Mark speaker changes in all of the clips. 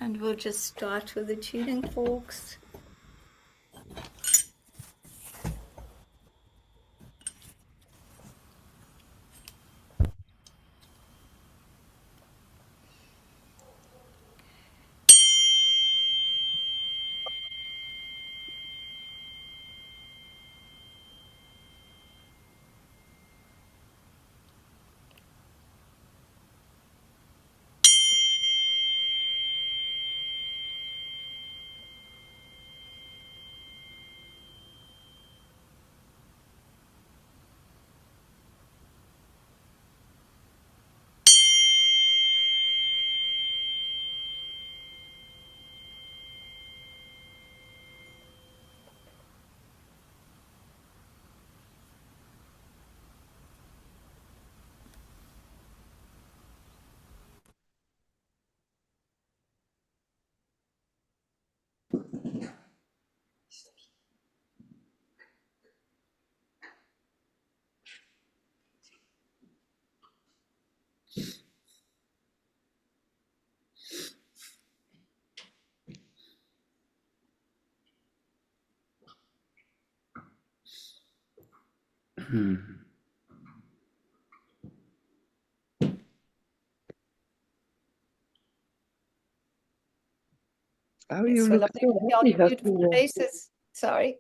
Speaker 1: And we'll just start with the tuning forks.
Speaker 2: Oh, you look so happy,
Speaker 1: Beautiful faces. Sorry.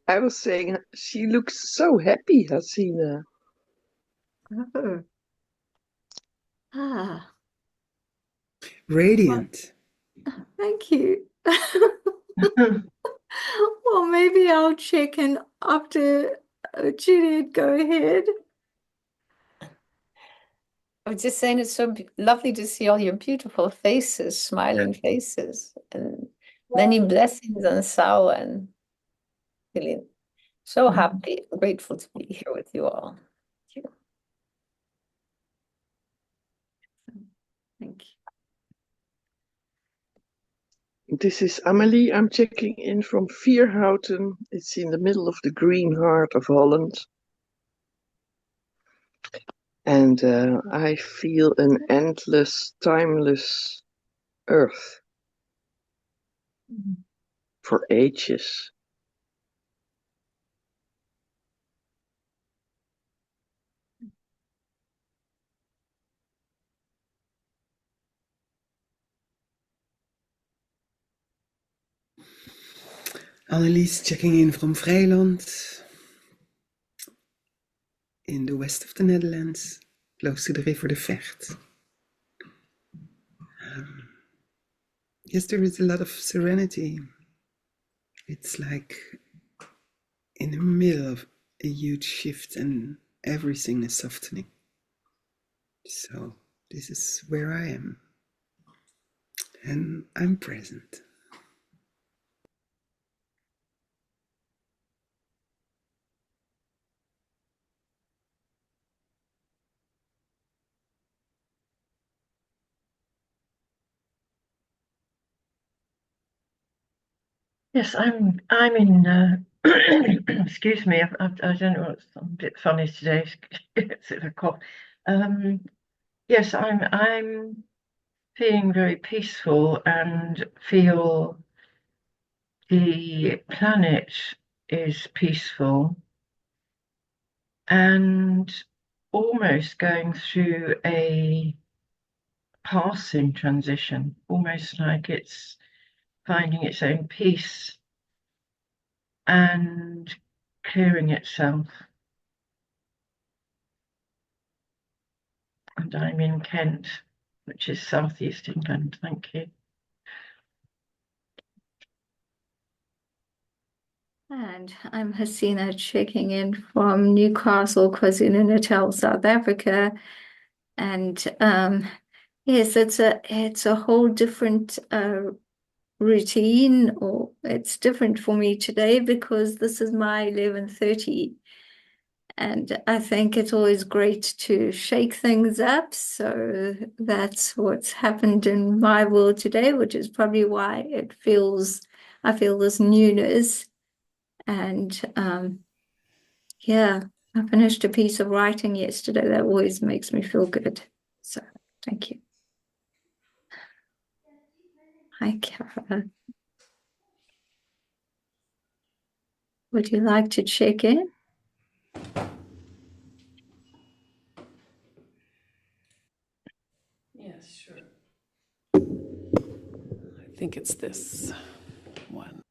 Speaker 2: I was saying she looks so happy, Hasina.
Speaker 1: Oh. Ah.
Speaker 3: Radiant.
Speaker 1: Well, thank you. Well, maybe I'll check in after Juliet. Go ahead. I was just saying it's so lovely to see all your beautiful faces, smiling faces, and many blessings on Sao, and feeling so happy, grateful to be here with you all. Thank you. Thank you.
Speaker 2: This is Amelie. I'm checking in from Vierhouten. It's in the middle of the green heart of Holland. And I feel an endless, timeless earth for ages.
Speaker 3: Annelies checking in from Vreeland, in the west of the Netherlands, close to the river de Vecht. Yes, there is a lot of serenity. It's like in the middle of a huge shift and everything is softening. So this is where I am. And I'm present.
Speaker 4: Yes, I'm in. Excuse me, I don't know. I'm a bit funny today. It's a cough. Yes, I'm feeling very peaceful and feel the planet is peaceful and almost going through a passing transition, almost like it's finding its own peace and clearing itself. And I'm in Kent, which is southeast England. Thank you.
Speaker 1: And I'm Hasina checking in from Newcastle, KwaZulu-Natal, South Africa. And yes, it's a whole different routine, or it's different for me today because this is my 11:30. And I think it's always great to shake things up. So that's what's happened in my world today, which is probably why I feel this newness. And yeah, I finished a piece of writing yesterday that always makes me feel good. So thank you. Hi, Kara. Would you like to check in?
Speaker 5: Yes, sure. I think it's this one.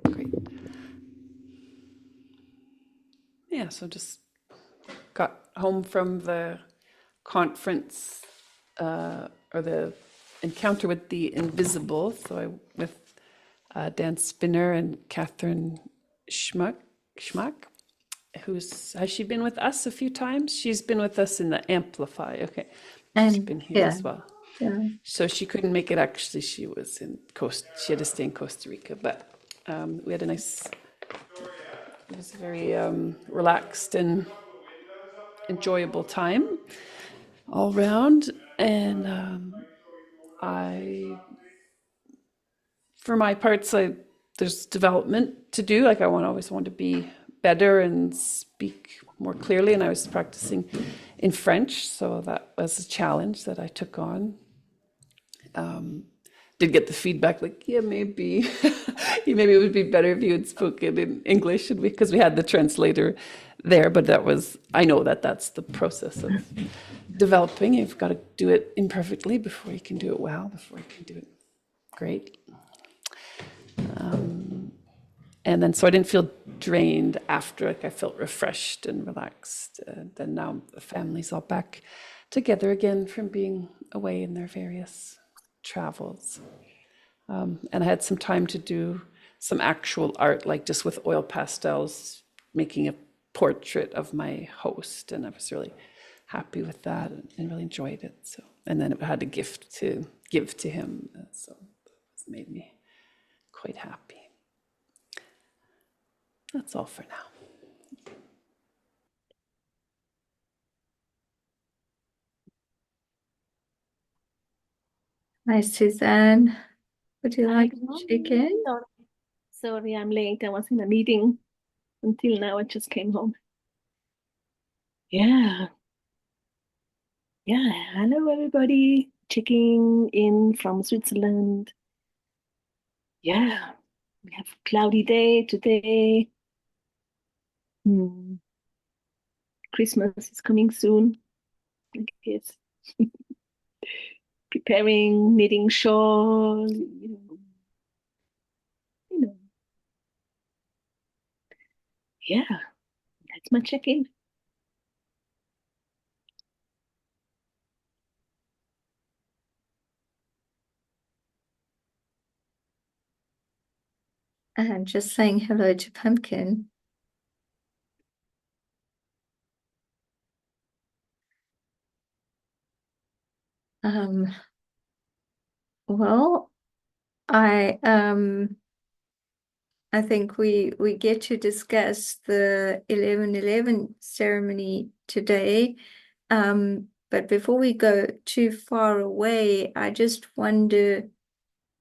Speaker 5: Great. Yeah, so just got home from the conference or the encounter with the invisible. So I with Dan Spinner and Catherine Schmack, has she been with us a few times? She's been with us in the Amplify. Okay, she's
Speaker 1: And
Speaker 5: been here
Speaker 1: yeah,
Speaker 5: as well.
Speaker 1: yeah.
Speaker 5: So she couldn't make it. Actually, she was in she had to stay in Costa Rica, but we had a nice. It was a very relaxed and enjoyable time all round, and for my parts, there's development to do. Like I always want to be better and speak more clearly, and I was practicing in French, so that was a challenge that I took on. Did get the feedback like, yeah, maybe maybe it would be better if you had spoken in English, because we had the translator there, but I know that that's the process of developing. You've got to do it imperfectly before you can do it well, before you can do it great. And then so I didn't feel drained after, like I felt refreshed and relaxed. Then now the family's all back together again from being away in their various travels. And I had some time to do some actual art, like just with oil pastels, making a portrait of my host. And I was really happy with that and really enjoyed it. So, and then I had a gift to give to him. So it made me quite happy. That's all for now.
Speaker 1: Hi, Suzanne. Would you like to check in?
Speaker 6: Sorry, I'm late. I was in a meeting until now. I just came home. Yeah. Yeah. Hello, everybody. Checking in from Switzerland. Yeah. We have a cloudy day today. Christmas is coming soon, I guess. Preparing, knitting shawls, you know. Yeah, that's my check-in.
Speaker 1: And just saying hello to Pumpkin. Well, I think we get to discuss the 11/11 ceremony today. But before we go too far away, I just wonder,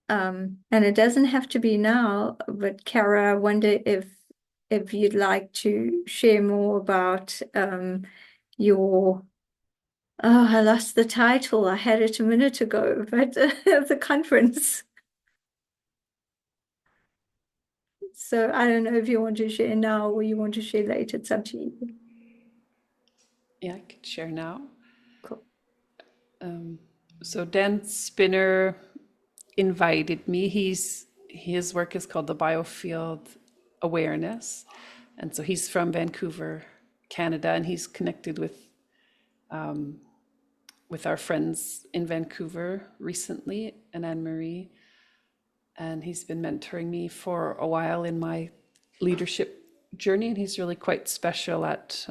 Speaker 1: and it doesn't have to be now, but Kara, I wonder if you'd like to share more about your, oh, I lost the title. I had it a minute ago, but the conference. So I don't know if you want to share now or you want to share later. It's up to you.
Speaker 5: Yeah, I could share now.
Speaker 1: Cool.
Speaker 5: So Dan Spinner invited me. His work is called the Biofield Awareness, and so he's from Vancouver, Canada, and he's connected with our friends in Vancouver recently, and Anne-Marie, and he's been mentoring me for a while in my leadership journey, and he's really quite special at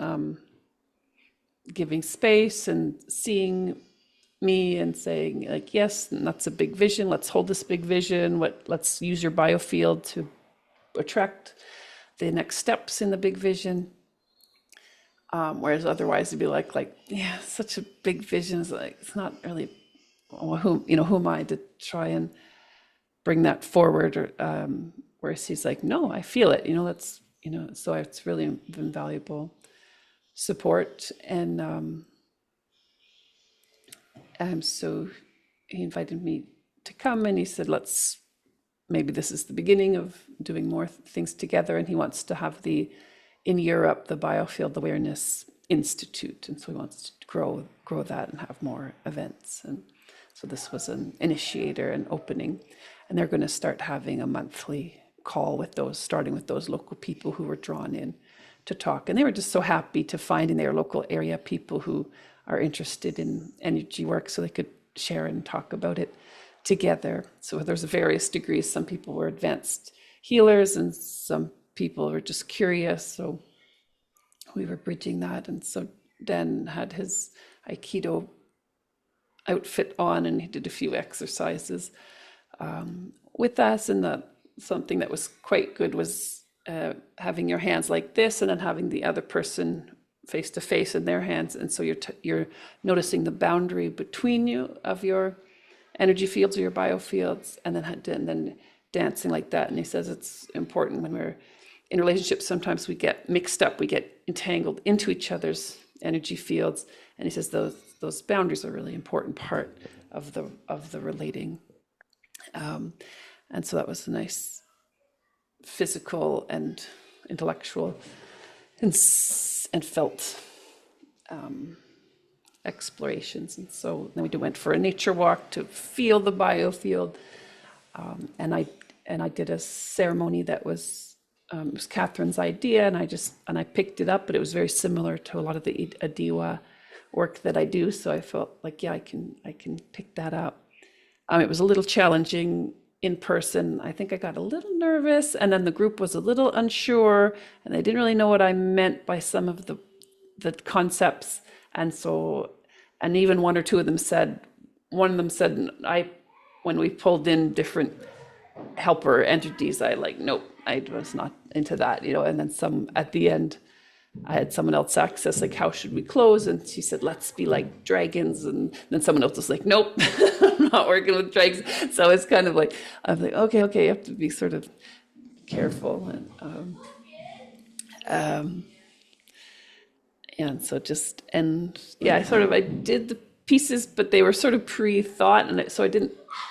Speaker 5: giving space and seeing me and saying, like, yes, and that's a big vision. Let's hold this big vision. Let's use your biofield to attract the next steps in the big vision. Whereas otherwise it'd be like, yeah, such a big vision is like, it's not really, who am I to try and bring that forward? Or whereas he's like, no, I feel it. Let's, so it's really been valuable support. So he invited me to come, and he said, maybe this is the beginning of doing more things together. And he wants to have in Europe, the Biofield Awareness Institute. And so he wants to grow that and have more events. And so this was an initiator and opening. And they're going to start having a monthly call starting with those local people who were drawn in to talk. And they were just so happy to find in their local area people who are interested in energy work, so they could share and talk about it together. So there's various degrees. Some people were advanced healers and some people were just curious. So we were bridging that. And so Dan had his Aikido outfit on, and he did a few exercises with us. And something that was quite good was having your hands like this, and then having the other person face to face in their hands. And so you're noticing the boundary between you of your energy fields or your biofields, and then dancing like that. And he says it's important when we're in relationships, sometimes we get mixed up, we get entangled into each other's energy fields. And he says those boundaries are a really important part of the relating. And so that was a nice physical and intellectual and felt explorations. And so then we went for a nature walk to feel the biofield. And I did a ceremony that was it was Catherine's idea, and I picked it up, but it was very similar to a lot of the Adiwa work that I do. So I felt like, yeah, I can pick that up. It was a little challenging in person. I think I got a little nervous, and then the group was a little unsure, and they didn't really know what I meant by some of the concepts. And even one or two of them said, when we pulled in different helper entities, nope, I was not into that, and then at the end, I had someone else access, how should we close? And she said, let's be like dragons. And then someone else was like, nope, I'm not working with dragons. So it's kind of I'm like, okay, you have to be sort of careful. And so I did the pieces, but they were sort of pre-thought. And so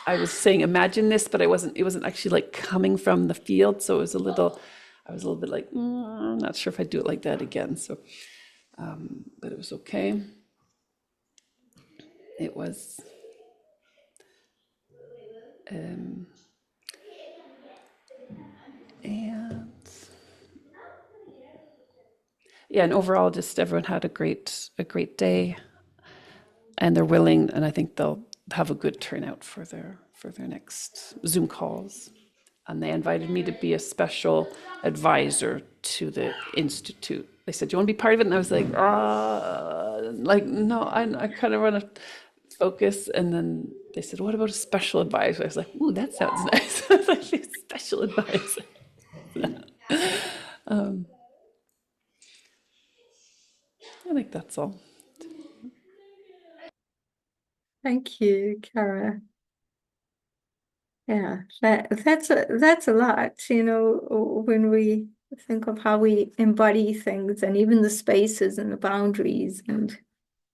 Speaker 5: I was saying, imagine this, but it wasn't actually coming from the field. So I was a little bit I'm not sure if I'd do it like that again. So, but it was okay. It was, and overall, just everyone had a great day, and they're willing, and I think they'll have a good turnout for their next Zoom calls. And they invited me to be a special advisor to the Institute. They said, do you want to be part of it? And I was no, I kind of want to focus. And then they said, what about a special advisor? I was like, ooh, that sounds nice. I was like, a special advisor. I think that's all.
Speaker 1: Thank you, Kara. Yeah, that's a lot, when we think of how we embody things, and even the spaces and the boundaries, and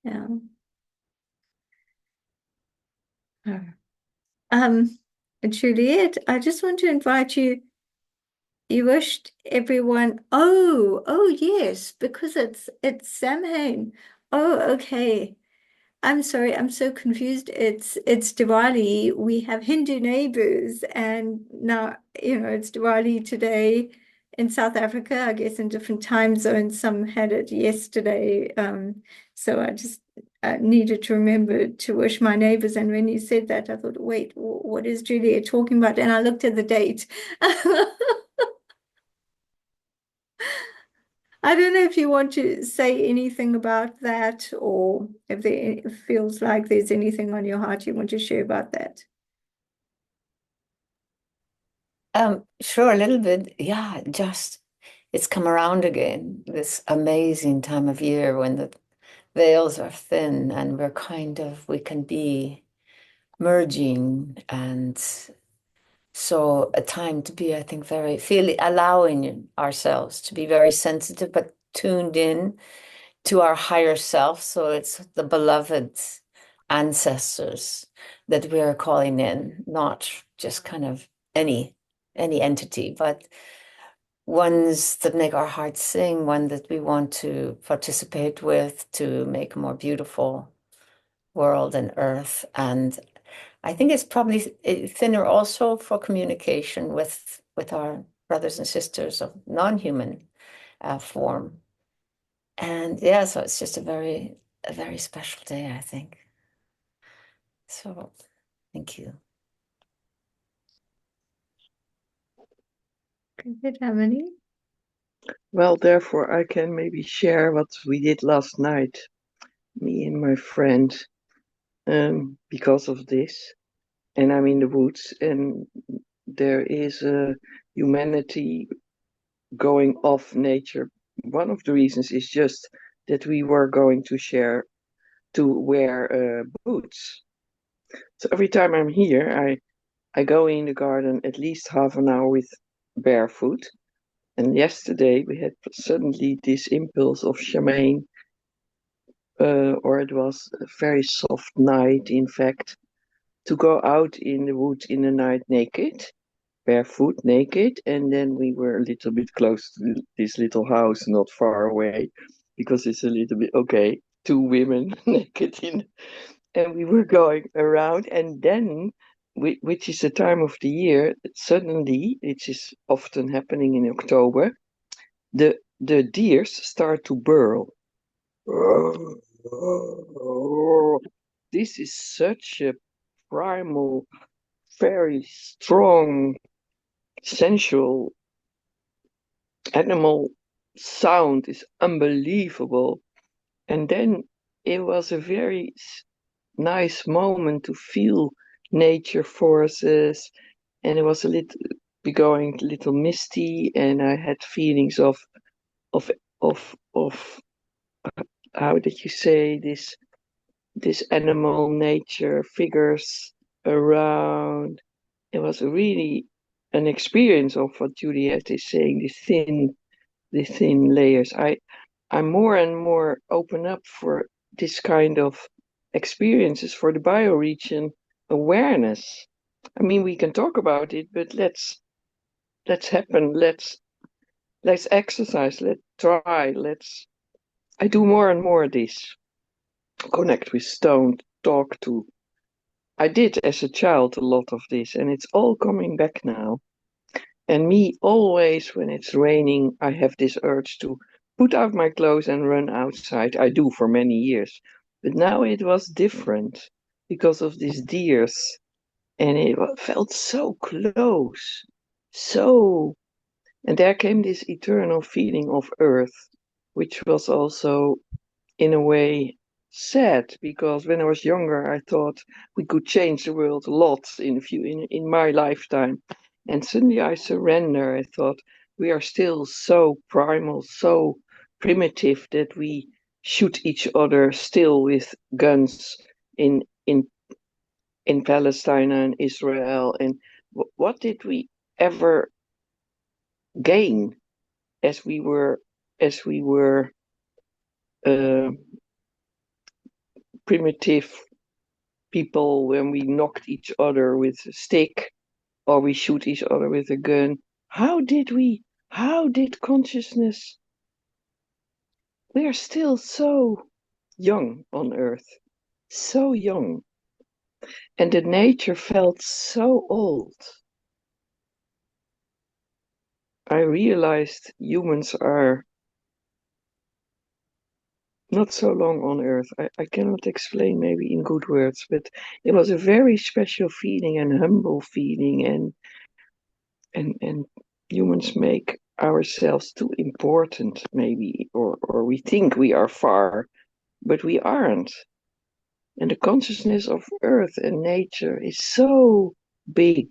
Speaker 1: yeah. Juliet, I just want to invite you. You wished everyone. Oh yes, because it's Samhain. Oh, okay. I'm sorry, I'm so confused. It's Diwali. We have Hindu neighbors, and now, it's Diwali today in South Africa, I guess in different time zones. Some had it yesterday. So I just needed to remember to wish my neighbors. And when you said that, I thought, wait, what is Julia talking about? And I looked at the date. I don't know if you want to say anything about that, or if it feels like there's anything on your heart you want to share about that.
Speaker 7: Sure, a little bit. Yeah, just it's come around again, this amazing time of year when the veils are thin and we can be merging. And so a time to be, I think, allowing ourselves to be very sensitive, but tuned in to our higher self. So it's the beloved ancestors that we're calling in, not just kind of any entity, but ones that make our hearts sing, one that we want to participate with to make a more beautiful world and earth. And I think it's probably thinner also for communication with our brothers and sisters of non-human form. And yeah, so it's just a very special day, I think. So thank you.
Speaker 1: Good, Emily.
Speaker 2: Well, therefore, I can maybe share what we did last night, me and my friend, because of this. And I'm in the woods, and there is a humanity going off nature. One of the reasons is just that we were going to wear boots. So every time I'm here, I go in the garden at least half an hour with barefoot. And yesterday we had suddenly this impulse of Charmaine, or it was a very soft night, in fact, to go out in the woods in the night naked, barefoot, naked. And then we were a little bit close to this little house, not far away, because it's a little bit, okay, two women naked and we were going around. And then, which is the time of the year, suddenly, it is often happening in October, the deers start to burrow. This is such a primal, very strong, sensual animal sound, is unbelievable. And then it was a very nice moment to feel nature forces, and it was a little going a little misty, and I had feelings of of how did you say this animal nature figures around. It was really an experience of what Juliet is saying, the thin layers. I'm more and more open up for this kind of experiences, for the bioregion awareness. I mean, we can talk about it, but let's happen. Let's exercise. Let's try. I do more and more of this. Connect with stone, talk to. I did as a child a lot of this, and it's all coming back now. And me, always when it's raining, I have this urge to put out my clothes and run outside. I do for many years. But now it was different because of these deers. And it felt so close. So. And there came this eternal feeling of earth, which was also, in a way, sad, because when I was younger, I thought we could change the world a lot in my lifetime. And suddenly I surrender. I thought we are still so primal, so primitive that we shoot each other still with guns in in in Palestine and Israel. And what did we ever gain as we were uh, primitive people, when we knocked each other with a stick or we shoot each other with a gun? How did consciousness, we are still so young on earth, so young, and the nature felt so old. I realized humans are not so long on earth. I cannot explain maybe in good words, but it was a very special feeling and humble feeling, and humans make ourselves too important, maybe, or we think we are far, but we aren't. And the consciousness of earth and nature is so big,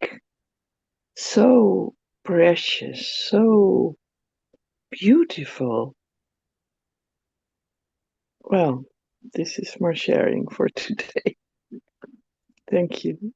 Speaker 2: so precious, so beautiful. Well, this is my sharing for today. Thank you.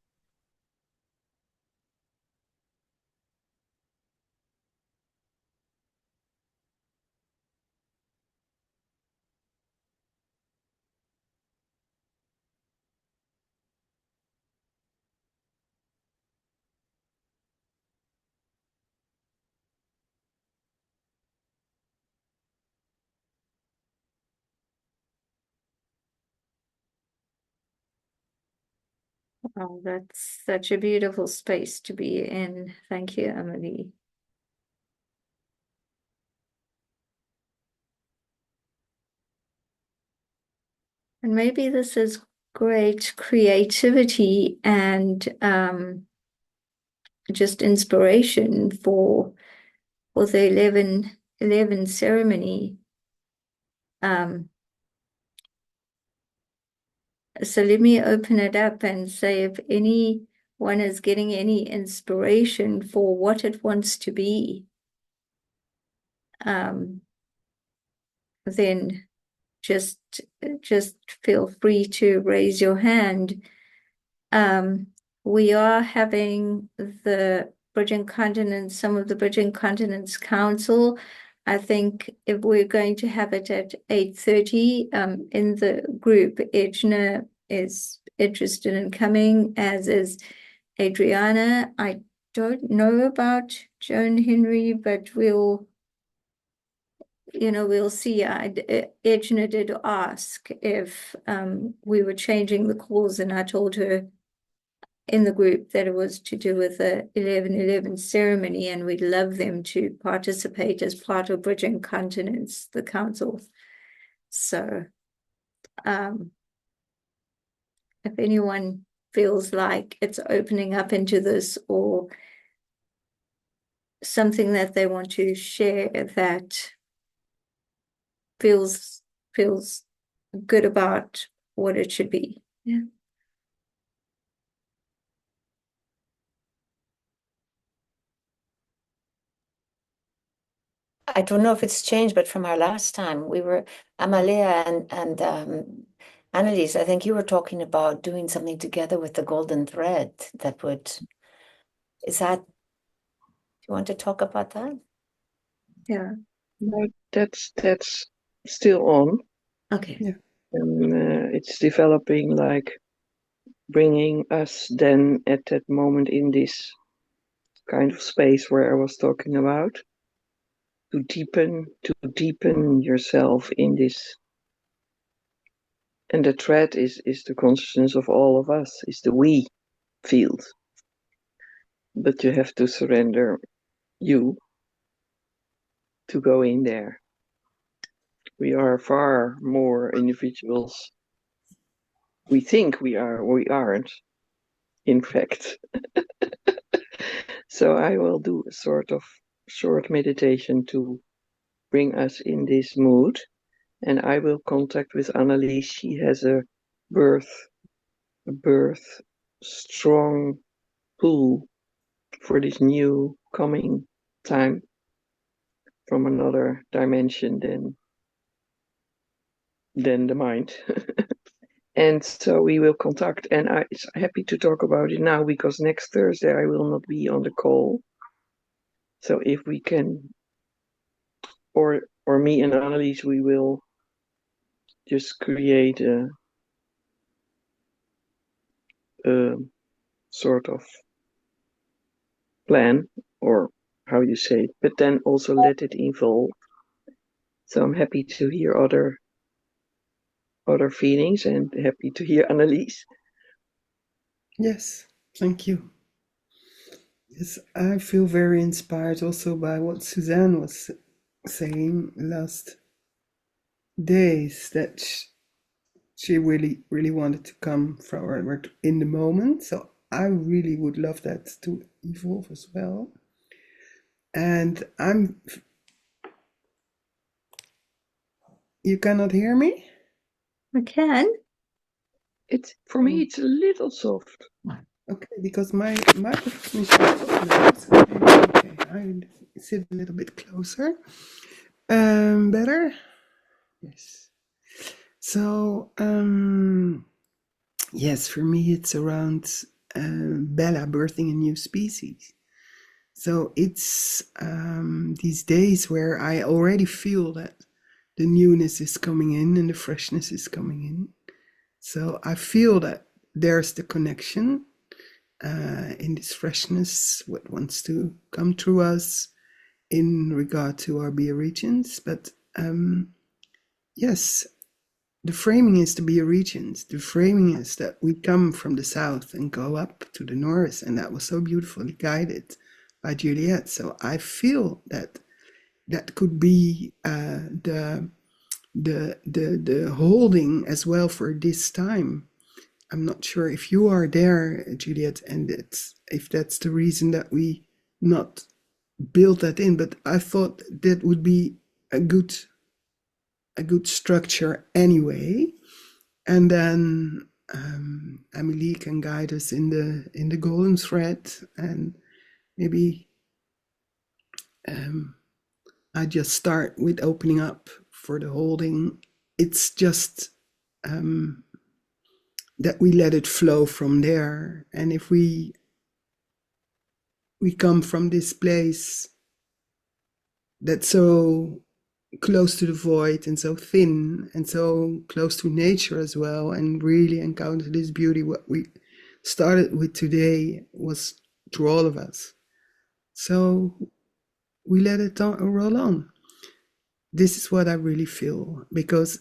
Speaker 1: Oh, that's such a beautiful space to be in. Thank you, Emily. And maybe this is great creativity and just inspiration for the 11 ceremony. So let me open it up and say if anyone is getting any inspiration for what it wants to be, then just feel free to raise your hand. We are having the Briddging Continents, some of the Briddging Continents Council. I think if we're going to have it at 8:30, in the group, Edna is interested in coming, as is Adriana. I don't know about Joan Henry, but we'll see. Edna did ask if we were changing the calls, and I told her in the group that it was to do with the 11/11 ceremony, and we'd love them to participate as part of Briddging Continents, the council. So if anyone feels like it's opening up into this or something that they want to share that feels good about what it should be. Yeah.
Speaker 7: I don't know if it's changed, but from our last time, we were, Amalia and Annalise, I think you were talking about doing something together with the golden thread that would, do you want to talk about that?
Speaker 1: Yeah.
Speaker 2: No, that's still on.
Speaker 1: Okay.
Speaker 3: Yeah.
Speaker 2: And it's developing, like bringing us then at that moment in this kind of space where I was talking about, to deepen yourself in this. And the thread is the consciousness of all of us, is the we field. But you have to surrender you to go in there. We are far more individuals. We think we are, we aren't, in fact. So I will do a sort of short meditation to bring us in this mood. And I will contact with Annalise. She has a birth strong pull for this new coming time from another dimension than the mind. And so we will contact, and I'm happy to talk about it now because next Thursday I will not be on the call. So if we can, or me and Annalise, we will just create a sort of plan, or how you say it, but then also let it evolve. So I'm happy to hear other feelings and happy to hear Annalise.
Speaker 3: Yes, thank you. Yes, I feel very inspired also by what Suzanne was saying last days, that she really, really wanted to come forward in the moment. So I really would love that to evolve as well. And you cannot hear me?
Speaker 1: I can.
Speaker 2: It's for me, it's a little soft.
Speaker 3: Okay, because my microphone is now, so okay, I sit a little bit closer. Better? Yes. So, yes, for me it's around Bella birthing a new species. So it's these days where I already feel that the newness is coming in and the freshness is coming in. So I feel that there's the connection in this freshness, what wants to come through us in regard to our bioregions. But yes, the framing is to be a regent. The framing is that we come from the south and go up to the north, and that was so beautifully guided by Juliet. So I feel that that could be the holding as well for this time. I'm not sure if you are there, Juliet, and if that's the reason that we not build that in, but I thought that would be a good structure anyway. And then Amelie can guide us in the golden thread, and maybe I just start with opening up for the holding. It's just that we let it flow from there. And if we come from this place that's so close to the void and so thin and so close to nature as well, and really encounter this beauty, what we started with today was to all of us. So we let it roll on. This is what I really feel, because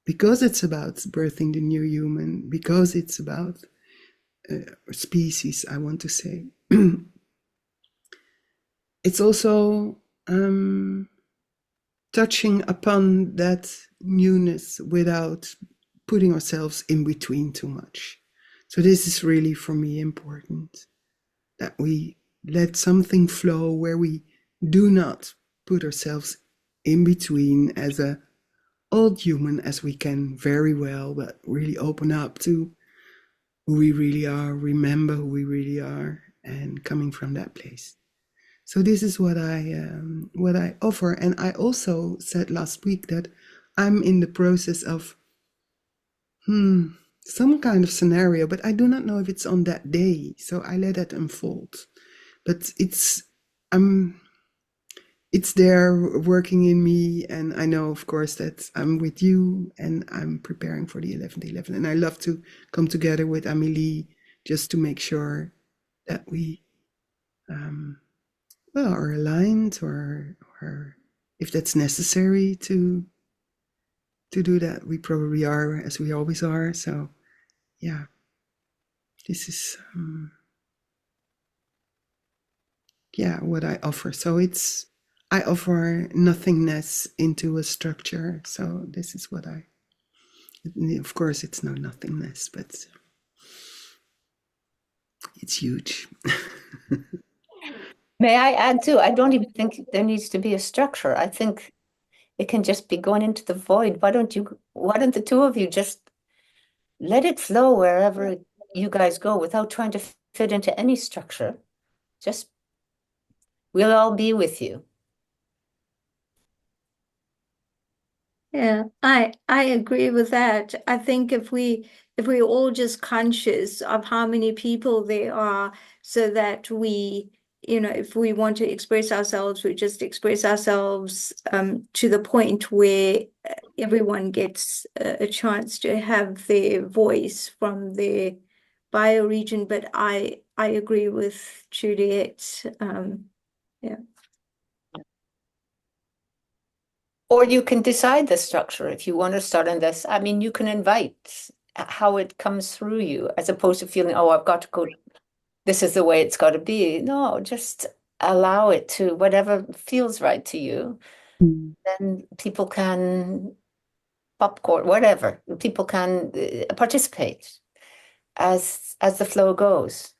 Speaker 3: it's about birthing the new human, because it's about species, I want to say. It's also touching upon that newness without putting ourselves in between too much. So this is really, for me, important, that we let something flow where we do not put ourselves in between as a old human as we can very well, but really open up to who we really are, remember who we really are, and coming from that place. So this is what I offer. And I also said last week that I'm in the process of some kind of scenario, but I do not know if it's on that day. So I let that unfold. But it's there working in me, and I know, of course, that I'm with you, and I'm preparing for the 11th. And I love to come together with Amelie just to make sure that we are aligned, or if that's necessary to do that. We probably are, as we always are. So yeah, this is what I offer. So I offer nothingness into a structure. So this is what of course, it's no nothingness, but it's huge.
Speaker 7: May I add too? I don't even think there needs to be a structure. I think it can just be going into the void. Why don't the two of you just let it flow wherever you guys go without trying to fit into any structure? Just, we'll all be with you.
Speaker 1: Yeah, I agree with that. I think if we're all just conscious of how many people there are, so that we, if we want to express ourselves, we just express ourselves to the point where everyone gets a chance to have their voice from their bioregion. But I agree with Juliet. Yeah.
Speaker 7: Or you can decide the structure if you want to start on this. I mean, you can invite how it comes through you, as opposed to feeling, oh, I've got to go, this is the way it's got to be. No, just allow it to whatever feels right to you. Then people can popcorn, whatever. People can participate as the flow goes.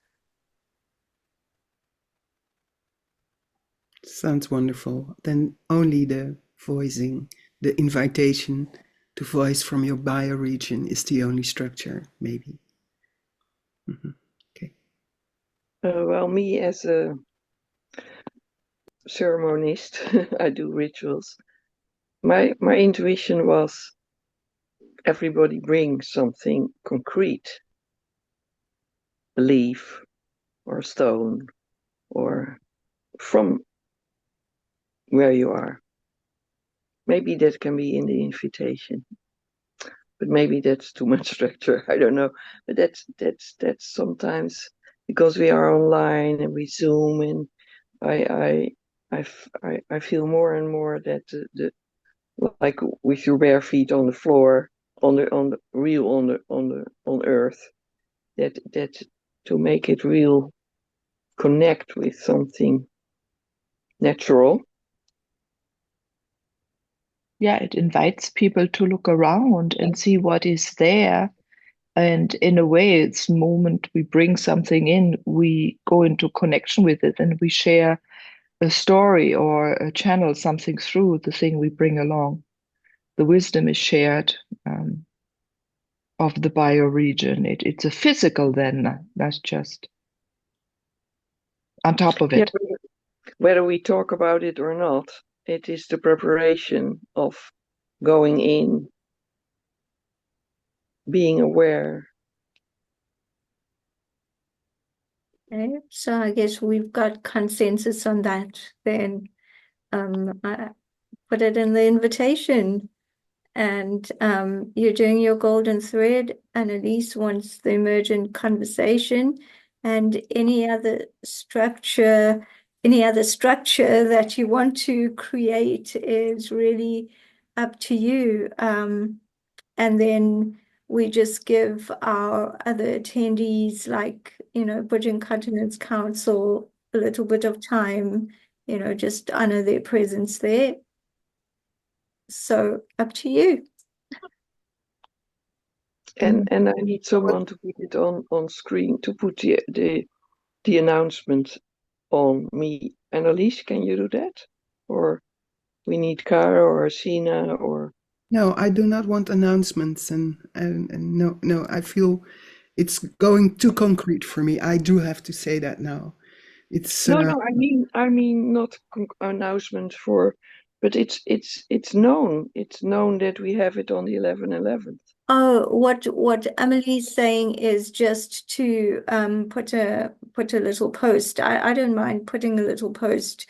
Speaker 3: Sounds wonderful. Then only the voicing, the invitation to voice from your bioregion is the only structure, maybe. Okay.
Speaker 2: Well, me as a ceremonist, I do rituals. My intuition was everybody bring something concrete, a leaf or a stone, or from where you are. Maybe that can be in the invitation, but maybe that's too much structure. I don't know. But that's sometimes, because we are online and we Zoom, and I feel more and more that the like with your bare feet on the floor, on the real on earth, that to make it real, connect with something natural.
Speaker 4: Yeah, it invites people to look around and see what is there. And in a way, it's the moment we bring something in, we go into connection with it and we share a story or a channel something through the thing we bring along. The wisdom is shared of the bioregion. It's a physical then, that's just on top of it.
Speaker 2: Yeah, whether we talk about it or not, it is the preparation of going in, being aware.
Speaker 1: Okay, so I guess we've got consensus on that. Then I put it in the invitation. And you're doing your golden thread. Annalise wants the emergent conversation, and any other structure that you want to create is really up to you. And then we just give our other attendees, like, Briddging Continents Council, a little bit of time, just honor their presence there. So up to you.
Speaker 2: And I need someone to put it on screen, to put the announcement on me. Annalise, can you do that? Or we need Cara or Sina or...
Speaker 3: No, I do not want announcements, and no, I feel it's going too concrete for me. I do have to say that now. It's
Speaker 2: No, I mean not announcement for, but it's known. It's known that we have it on the 11/11.
Speaker 1: Oh, what Emily's saying is just to put a little post. I don't mind putting a little post.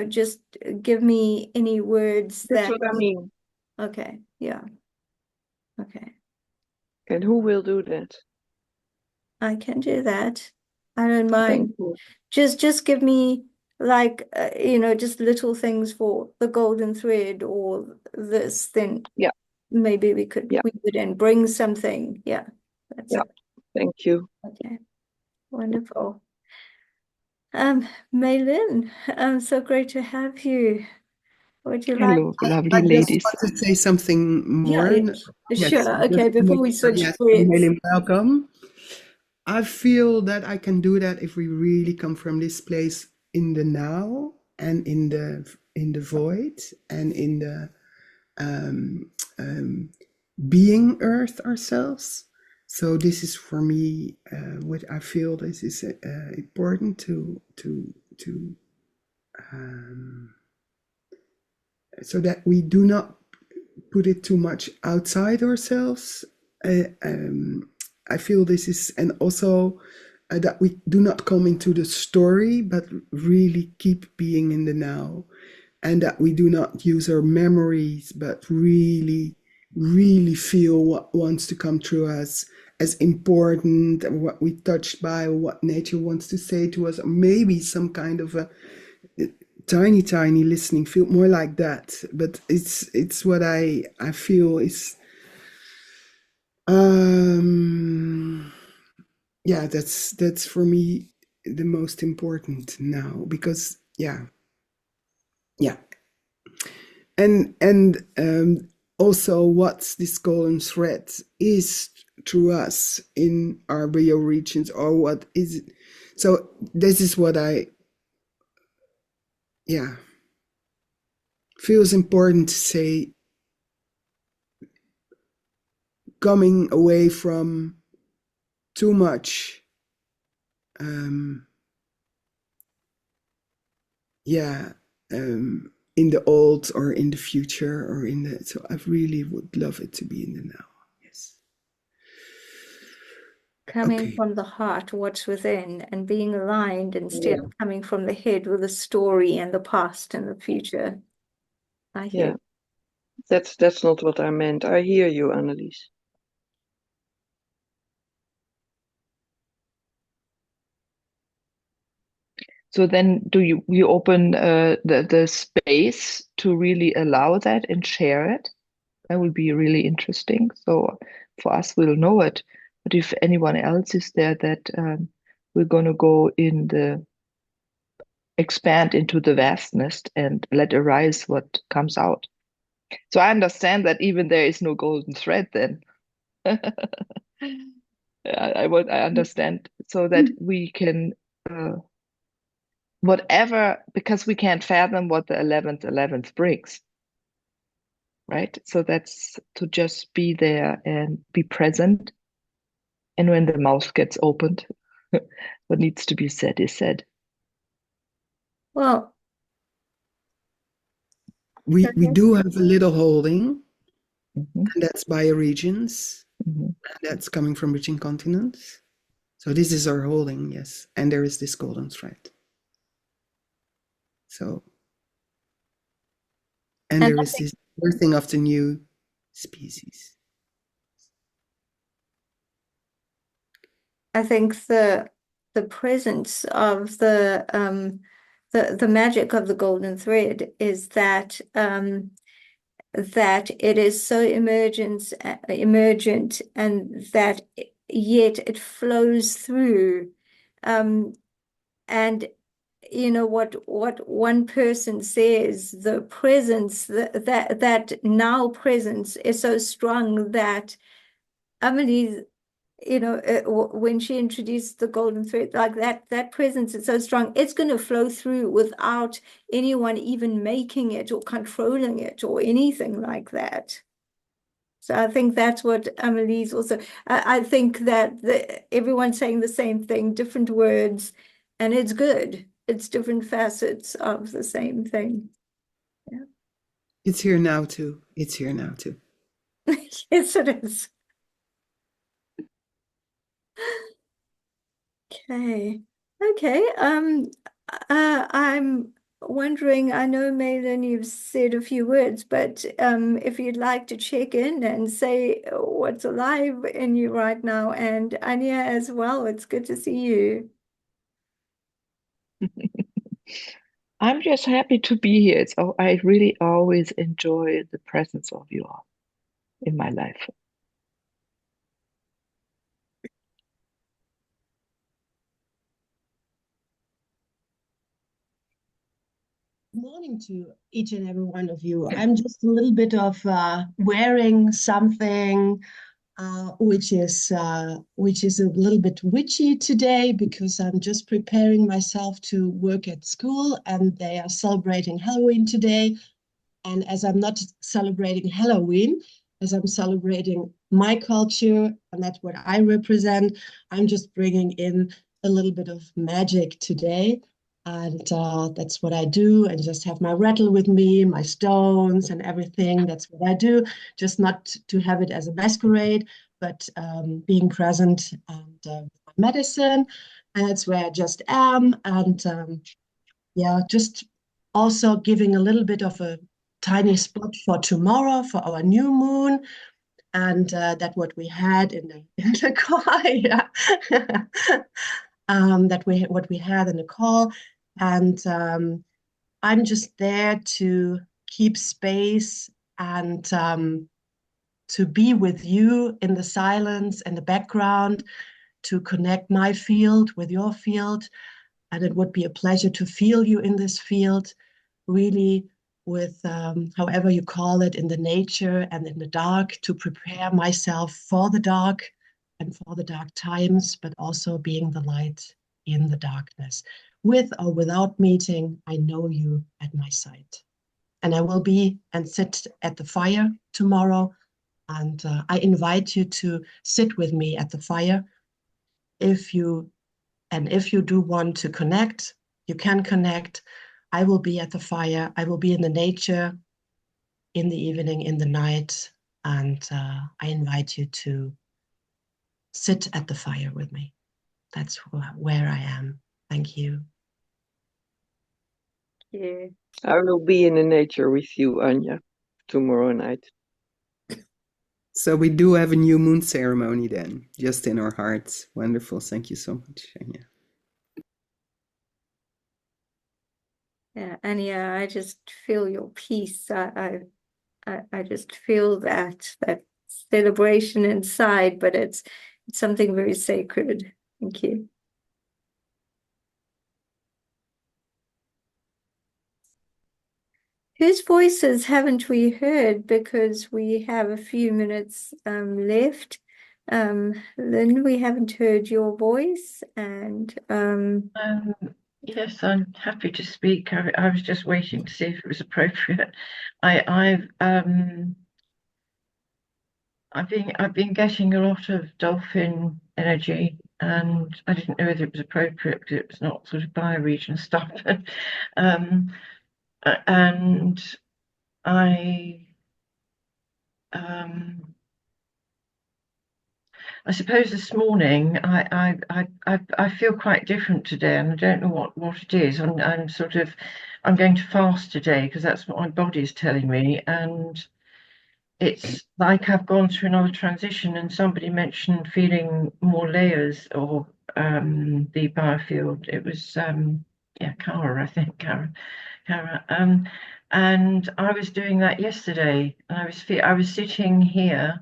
Speaker 1: Just give me any words
Speaker 2: That's
Speaker 1: that.
Speaker 2: what I mean.
Speaker 1: Okay, yeah. Okay,
Speaker 2: And who will do that?
Speaker 1: I can do that. I don't
Speaker 2: Thank
Speaker 1: mind.
Speaker 2: you.
Speaker 1: Just give me, like, just little things for the golden thread or this. Then
Speaker 2: Yeah,
Speaker 1: maybe we could
Speaker 2: yeah,
Speaker 1: weave it in, bring something. Yeah, that's
Speaker 2: yeah.
Speaker 1: it.
Speaker 2: Thank you.
Speaker 1: Okay, wonderful. Maylin, so great to have you. Would you like?
Speaker 4: Hello, lovely
Speaker 3: I just
Speaker 4: ladies.
Speaker 3: want to say something more.
Speaker 1: Yeah,
Speaker 3: Yes,
Speaker 1: sure.
Speaker 3: just
Speaker 1: Okay,
Speaker 3: to
Speaker 1: before
Speaker 3: make
Speaker 1: we
Speaker 3: sure,
Speaker 1: switch
Speaker 3: yes,
Speaker 1: threads.
Speaker 3: really welcome. I feel that I can do that if we really come from this place in the now and in the void and in the being earth ourselves. So this is for me what I feel this is important to so that we do not put it too much outside ourselves. I feel this is, and also that we do not come into the story, but really keep being in the now, and that we do not use our memories, but really, really feel what wants to come through us as important, and what we touched by, or what nature wants to say to us, or maybe some kind of a tiny listening, feel more like that. But it's what I feel is yeah, that's for me the most important now, because yeah, and also what this golden thread is through us in our bioregions, or what is it. So this is what I feels important to say, coming away from too much in the old or in the future or in the, so I really would love it to be in the now. Yes.
Speaker 1: Coming
Speaker 3: Okay.
Speaker 1: from the heart, what's within, and being aligned instead of coming from the head with the story and the past and the future. I hear.
Speaker 2: Yeah, that's not what I meant. I hear you, Annelies.
Speaker 4: So then do you open the space to really allow that and share it? That would be really interesting. So for us, we'll know it. But if anyone else is there, that we're going to go in the expand into the vastness and let arise what comes out. So I understand that even there is no golden thread then. I understand so that we can whatever, because we can't fathom what the 11th brings, right? So that's to just be there and be present. And when the mouth gets opened, what needs to be said is said.
Speaker 1: Well,
Speaker 3: We do have a little holding,
Speaker 4: Mhm,
Speaker 3: and that's bioregions,
Speaker 4: mhm.
Speaker 3: and that's coming from Briddging Continents. So this is our holding, yes. And there is this golden thread. So, and
Speaker 1: and
Speaker 3: there is this birthing of the new species.
Speaker 1: I think the presence of the magic of the golden thread is that that it is so emergent, and that yet it flows through. And you know what one person says, the presence, that now presence is so strong that Amelie, you know, when she introduced the golden thread, like that presence is so strong, it's going to flow through without anyone even making it or controlling it or anything like that. So I think that's what Amelie's also. I think that everyone's saying the same thing, different words, and it's good. It's different facets of the same thing. Yeah.
Speaker 3: It's here now too. It's here now too.
Speaker 1: Yes, it is. Okay. Okay. I'm wondering, I know, Malin, you've said a few words, but if you'd like to check in and say what's alive in you right now, and Anya as well, it's good to see you.
Speaker 4: I'm just happy to be here. I really always enjoy the presence of you all in my life.
Speaker 8: Good morning to each and every one of you. I'm just a little bit of wearing something which is a little bit witchy today, because I'm just preparing myself to work at school, and they are celebrating Halloween today. And as I'm not celebrating Halloween, as I'm celebrating my culture, and that's what I represent, I'm just bringing in a little bit of magic today. And that's what I do. And just have my rattle with me, my stones and everything. That's what I do. Just not to have it as a masquerade, but being present and my medicine. And that's where I just am. And yeah, just also giving a little bit of a tiny spot for tomorrow for our new moon. And that what we had in the car, yeah. What we had in the call. And I'm just there to keep space and to be with you in the silence and the background, to connect my field with your field. And it would be a pleasure to feel you in this field, really, with however you call it, in the nature and in the dark, to prepare myself for the dark and for the dark times, but also being the light in the darkness. With or without meeting, I know you at my side. And I will be and sit at the fire tomorrow. And I invite you to sit with me at the fire. If you do want to connect, you can connect. I will be at the fire. I will be in the nature in the evening, in the night. And I invite you to sit at the fire with me. That's where I am. Thank you.
Speaker 1: Yeah.
Speaker 2: I will be in the nature with you, Anya, tomorrow night.
Speaker 3: So we do have a new moon ceremony then, just in our hearts. Wonderful. Thank you so much, Anya.
Speaker 1: Yeah, Anya, I just feel your peace. I just feel that celebration inside, but it's something very sacred. Thank you. Whose voices haven't we heard? Because we have a few minutes left. Lynn, we haven't heard your voice, and
Speaker 9: yes, I'm happy to speak. I was just waiting to see if it was appropriate. I've been getting a lot of dolphin energy, and I didn't know whether it was appropriate because it was not sort of bioregion stuff. um, and I suppose this morning I feel quite different today, and I don't know what it is. I'm going to fast today because that's what my body's telling me, and it's like I've gone through another transition. And somebody mentioned feeling more layers or the biofield. It was Cara, I think Cara. And I was doing that yesterday, and I was sitting here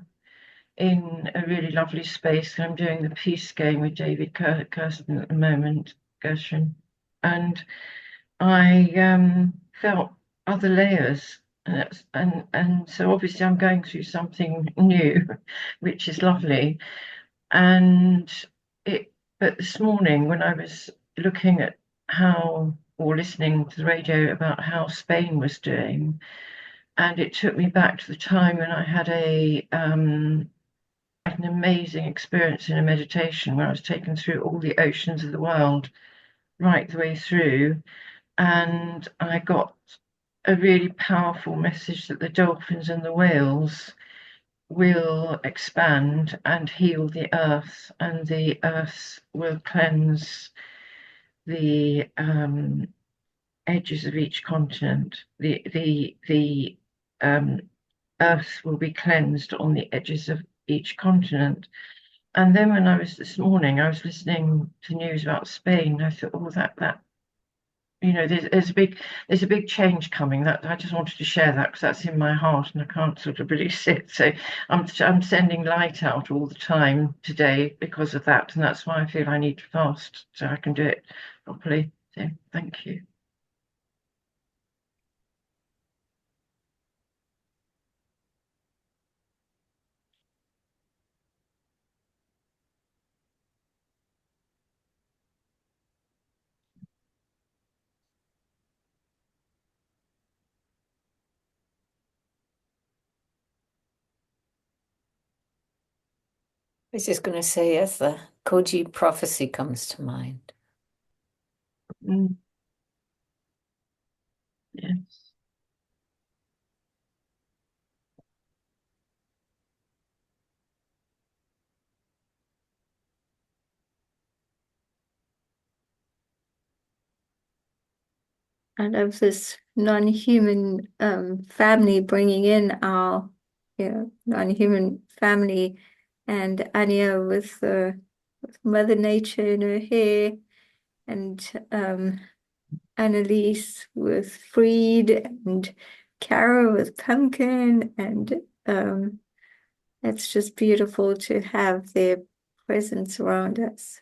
Speaker 9: in a really lovely space. I'm doing the peace game with David Kirsten at the moment, Gershon, and I felt other layers. And so obviously I'm going through something new, which is lovely. But this morning when I was looking at or listening to the radio about how Spain was doing, and it took me back to the time when I had an amazing experience in a meditation where I was taken through all the oceans of the world, right the way through. And I got a really powerful message that the dolphins and the whales will expand and heal the earth, and the earth will cleanse the edges of each continent. The earth will be cleansed on the edges of each continent. And then when this morning, I was listening to news about Spain. I thought, oh, that there's a big change coming. That I just wanted to share that because that's in my heart, and I can't sort of release it. So I'm sending light out all the time today because of that, and that's why I feel I need to fast so I can do it properly. So thank you.
Speaker 7: I was just going to say, yes, the Koji prophecy comes to mind.
Speaker 9: Mm. Yes.
Speaker 1: I love this non-human family bringing in our non-human family, and Anya with Mother Nature in her hair, and Annalise with Freed, and Cara with Pumpkin, and it's just beautiful to have their presence around us.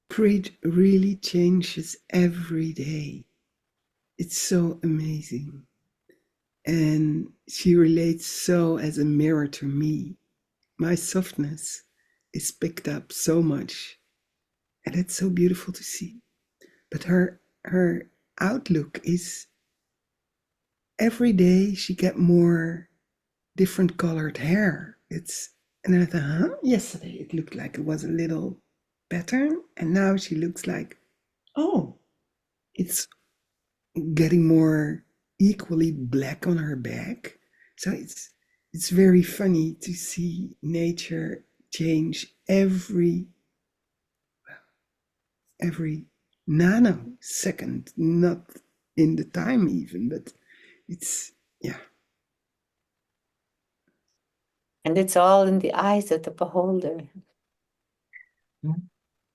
Speaker 3: Brid really changes every day. It's so amazing. And she relates so as a mirror to me. My softness is picked up so much. And it's so beautiful to see. But her outlook is every day she get more different colored hair. And I thought, huh? Yesterday it looked like it was a little pattern, and now she looks like, oh, it's getting more equally black on her back. So it's very funny to see nature change every nanosecond, not in the time even, but it's, yeah.
Speaker 7: And it's all in the eyes of the beholder.
Speaker 9: Mm.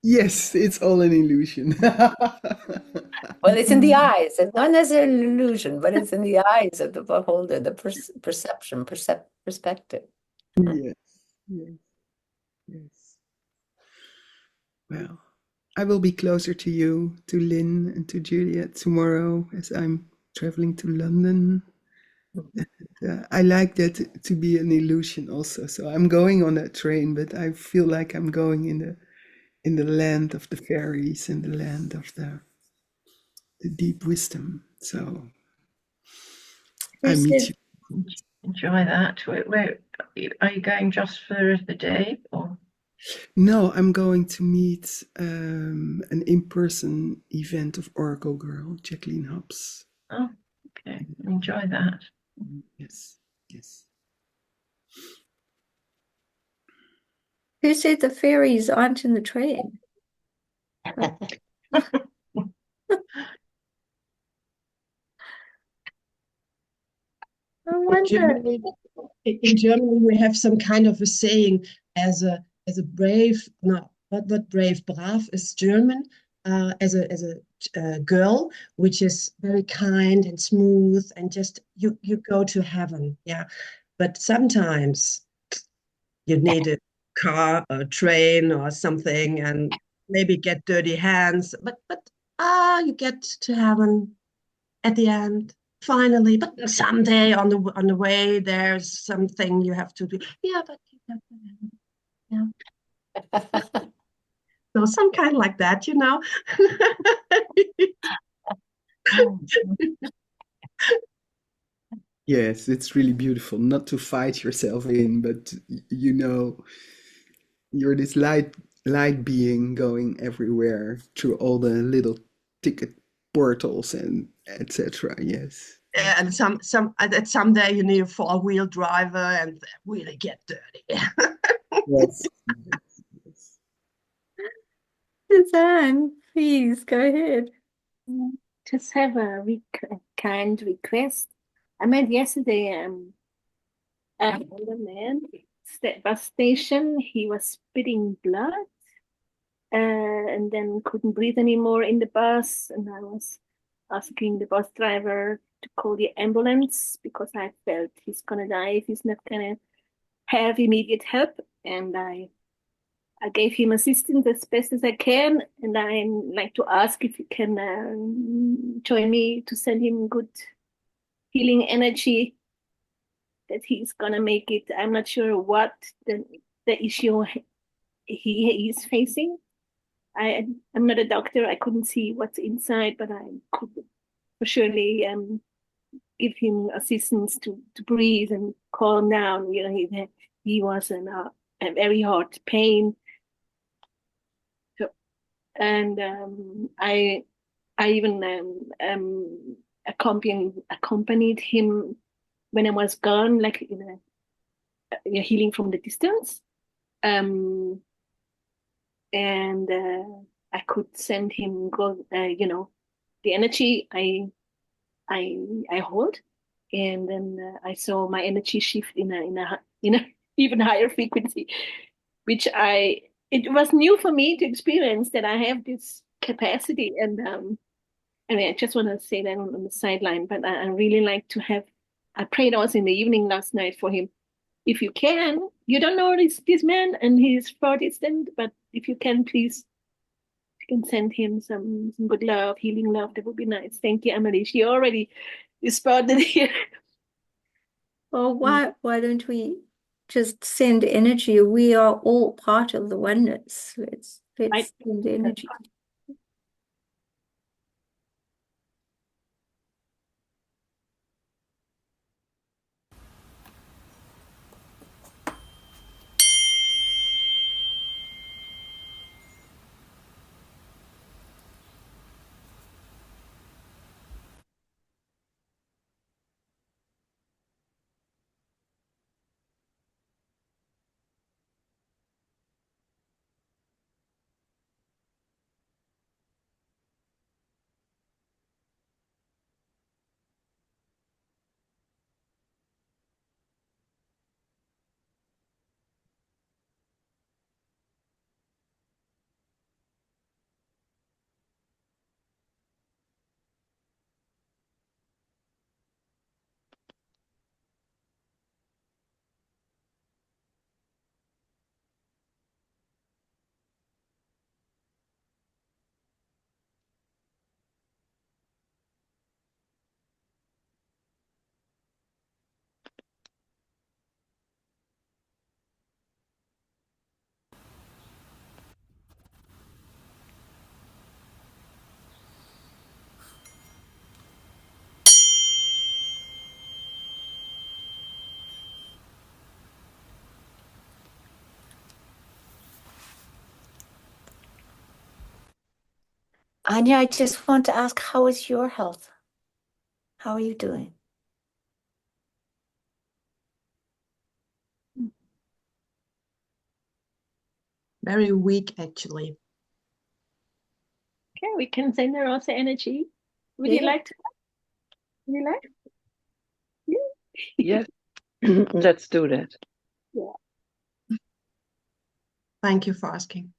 Speaker 3: Yes, it's all an illusion.
Speaker 7: Well, it's in the eyes. It's not necessarily an illusion, but it's in the eyes of the beholder, the perspective.
Speaker 3: Yes, yes, yes. Well, I will be closer to you, to Lynn, and to Juliet tomorrow as I'm traveling to London. I like that to be an illusion also. So I'm going on that train, but I feel like I'm going in the land of the fairies and the land of the deep wisdom. So I
Speaker 1: Who
Speaker 3: meet
Speaker 1: said
Speaker 3: you.
Speaker 9: Enjoy that. Where are you going, just for the day, or?
Speaker 3: No, I'm going to meet an in-person event of Oracle Girl, Jacqueline Hobbs.
Speaker 9: Oh, okay. Enjoy that.
Speaker 3: Yes, yes.
Speaker 1: who said the fairies aren't in the train? I
Speaker 8: In
Speaker 1: wonder.
Speaker 8: Germany, in Germany, we have some kind of a saying as a brave, no, not brave, brav is German, as a girl, which is very kind and smooth and just you go to heaven, yeah. But sometimes you need a car, a train, or something, and maybe get dirty hands. But you get to heaven at the end finally. But someday on the way, there's something you have to do. Yeah, but you have to, yeah. So some kind like that, you know.
Speaker 3: Yes, it's really beautiful not to fight yourself in, but you know, you're this light being going everywhere through all the little ticket portals and etc. Yes.
Speaker 8: Yeah, and some at someday you need a four-wheel driver and really get dirty.
Speaker 3: Yes. Yes.
Speaker 1: Suzanne, please go ahead.
Speaker 6: Just have a kind request. I met yesterday an older man bus station. He was spitting blood and then couldn't breathe anymore in the bus. And I was asking the bus driver to call the ambulance because I felt he's gonna die if he's not gonna have immediate help. And I gave him assistance as best as I can, and I like to ask if you can join me to send him good healing energy that he's gonna make it. I'm not sure what the issue he is facing. I'm not a doctor. I couldn't see what's inside, but I could for surely give him assistance to breathe and calm down. You know, he was in a very hard pain. So, and I even accompanied him when I was gone, like in a healing from the distance. Um, and I could send him the energy I I hold, and then I saw my energy shift in a even higher frequency, which it was new for me to experience that I have this capacity. And I mean, I just want to say that on the sideline, but I really like to have. I prayed also in the evening last night for him. If you can, you don't know this man, and he's far distant, but if you can, please, you can send him some good love, healing love. That would be nice. Thank you, Emily. She already responded here.
Speaker 1: Well, why don't we just send energy? We are all part of the oneness. Let's send energy.
Speaker 7: Anya, I just want to ask, how is your health? How are you doing?
Speaker 8: Very weak, actually.
Speaker 6: Okay, we can send her also energy. Would you like to? Would you like?
Speaker 2: Yes, let's do that.
Speaker 6: Yeah.
Speaker 8: Thank you for asking.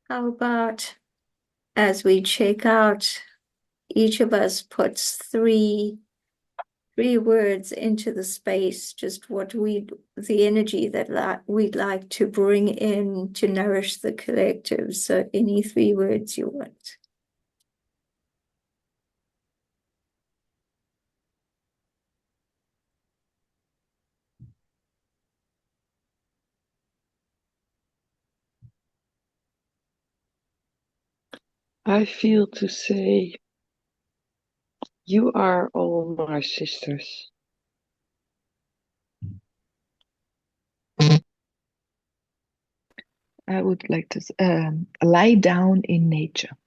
Speaker 1: How about as we check out, each of us puts three words into the space, just the energy that we'd like to bring in to nourish the collective. So any 3 words you want.
Speaker 2: I feel to say, you are all my sisters.
Speaker 4: I would like to lie down in nature.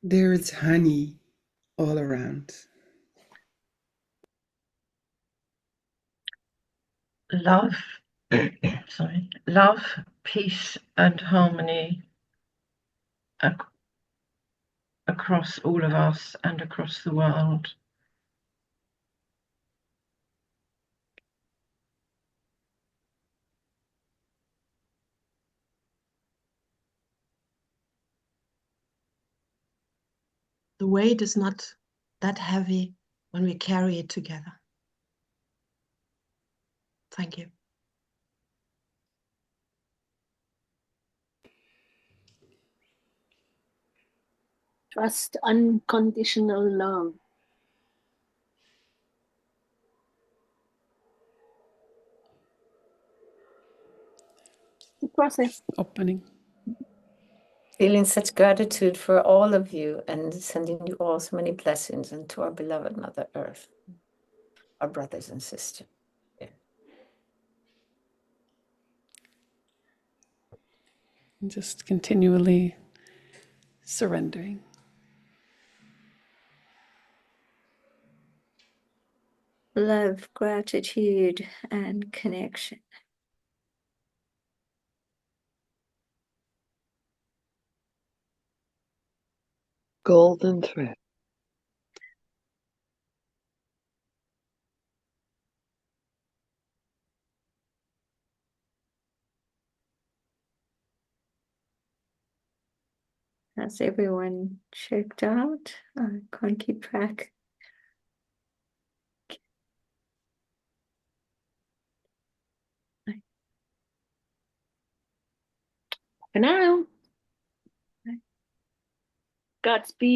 Speaker 3: There is honey all around.
Speaker 9: Love, sorry, love, peace, and harmony across all of us and across the world.
Speaker 8: The weight is not that heavy when we carry it together. Thank you.
Speaker 6: Trust unconditional love. The process.
Speaker 5: Opening.
Speaker 7: Feeling such gratitude for all of you and sending you all so many blessings, and to our beloved Mother Earth, our brothers and sisters. Yeah.
Speaker 5: And just continually surrendering.
Speaker 1: Love, gratitude, and connection.
Speaker 2: Golden thread.
Speaker 1: Has everyone checked out? I can't keep track.
Speaker 6: For now. Godspeed.